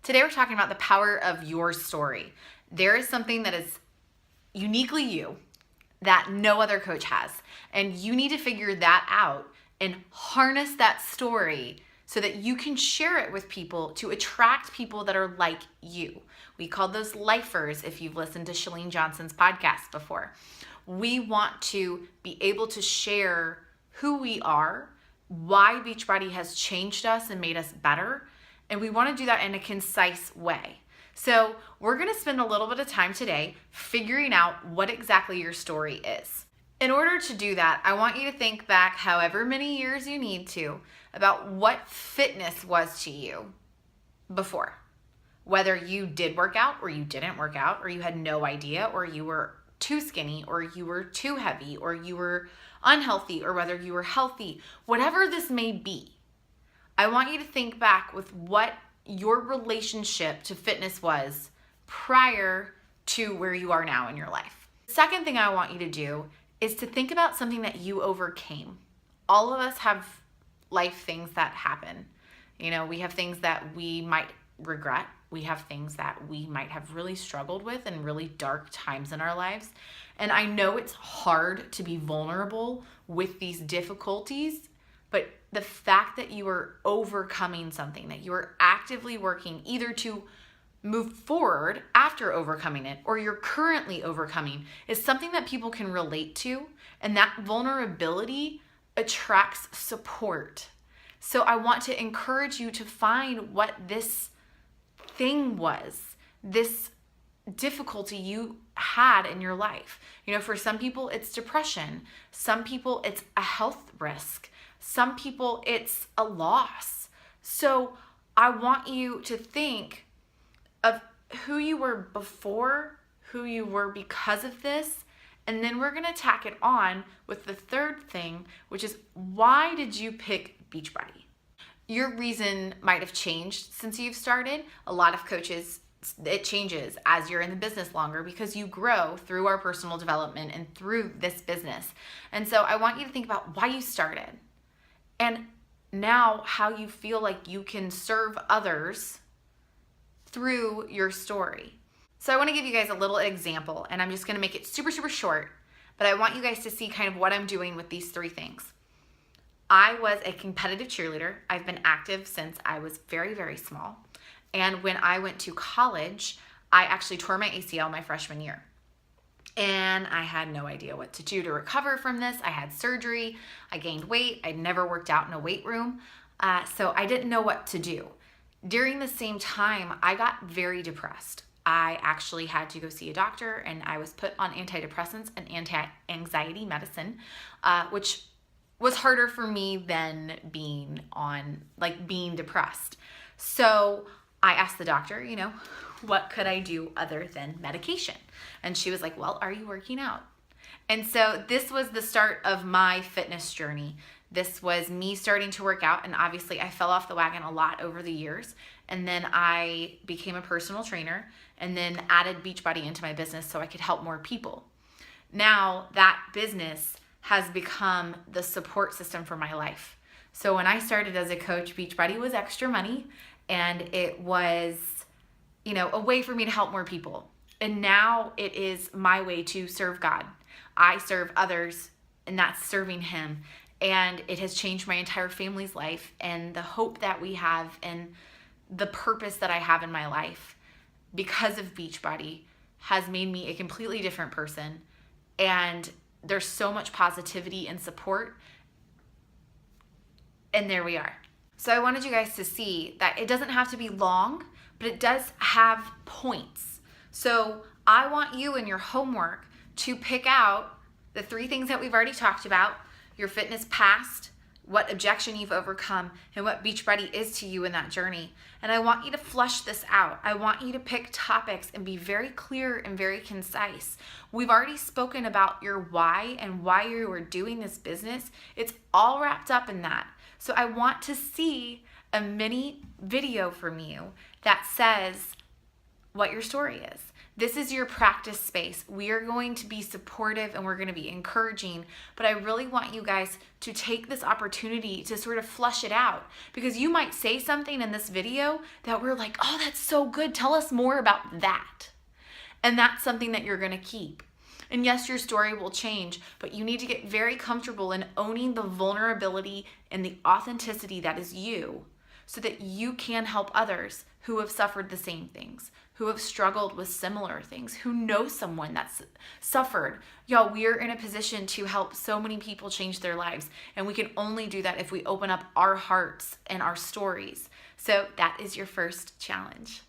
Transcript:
Today we're talking about the power of your story. There is something that is uniquely you that no other coach has, and you need to figure that out and harness that story so that you can share it with people to attract people that are like you. We call those lifers if you've listened to Chalene Johnson's podcast before. We want to be able to share who we are, why Beachbody has changed us and made us better, and we want to do that in a concise way. So we're going to spend a little bit of time today figuring out what exactly your story is. In order to do that, I want you to think back however many years you need to about what fitness was to you before. Whether you did work out or you didn't work out, or you had no idea, or you were too skinny, or you were too heavy, or you were unhealthy, or whether you were healthy, whatever this may be. I want you to think back with what your relationship to fitness was prior to where you are now in your life. The second thing I want you to do is to think about something that you overcame. All of us have life things that happen. You know, we have things that we might regret. We have things that we might have really struggled with in really dark times in our lives. And I know it's hard to be vulnerable with these difficulties, but the fact that you are overcoming something, that you are actively working either to move forward after overcoming it or you're currently overcoming is something that people can relate to. And that vulnerability attracts support. So I want to encourage you to find what this thing was, this difficulty you had in your life. You know, for some people it's depression. Some people it's a health risk. Some people it's a loss. So I want you to think of who you were before, who you were because of this, and then we're going to tack it on with the third thing, which is why did you pick Beachbody? Your reason might have changed since you've started. A lot of coaches, it changes as you're in the business longer because you grow through our personal development and through this business. And so I want you to think about why you started and now how you feel like you can serve others through your story. So I want to give you guys a little example, and I'm just going to make it super, super short, but I want you guys to see kind of what I'm doing with these three things. I was a competitive cheerleader. I've been active since I was very, very small. And when I went to college, I actually tore my ACL my freshman year. And I had no idea what to do to recover from this. I had surgery. I gained weight. I'd never worked out in a weight room. So I didn't know what to do. During the same time, I got very depressed. I actually had to go see a doctor, and I was put on antidepressants and anti-anxiety medicine, which was harder for me than being depressed. So I asked the doctor, you know, what could I do other than medication? And she was like, well, are you working out? And so this was the start of my fitness journey. This was me starting to work out, and obviously I fell off the wagon a lot over the years. And then I became a personal trainer and then added Beachbody into my business so I could help more people. Now that business has become the support system for my life. So when I started as a coach, Beachbody was extra money, and it was, you know, a way for me to help more people. And now it is my way to serve God. I serve others, and that's serving Him. And it has changed my entire family's life, and the hope that we have and the purpose that I have in my life because of Beachbody has made me a completely different person. And there's so much positivity and support. And there we are. So I wanted you guys to see that it doesn't have to be long, but it does have points. So I want you in your homework to pick out the three things that we've already talked about: your fitness past, what objection you've overcome, and what Beachbody is to you in that journey. And I want you to flush this out. I want you to pick topics and be very clear and very concise. We've already spoken about your why and why you are doing this business. It's all wrapped up in that. So I want to see a mini video from you that says what your story is. This is your practice space. We are going to be supportive and we're going to be encouraging, but I really want you guys to take this opportunity to sort of flush it out, because you might say something in this video that we're like, oh, that's so good. Tell us more about that. And that's something that you're going to keep. And yes, your story will change, but you need to get very comfortable in owning the vulnerability and the authenticity that is you, so that you can help others who have suffered the same things, who have struggled with similar things, who know someone that's suffered. Y'all, we are in a position to help so many people change their lives, and we can only do that if we open up our hearts and our stories. So that is your first challenge.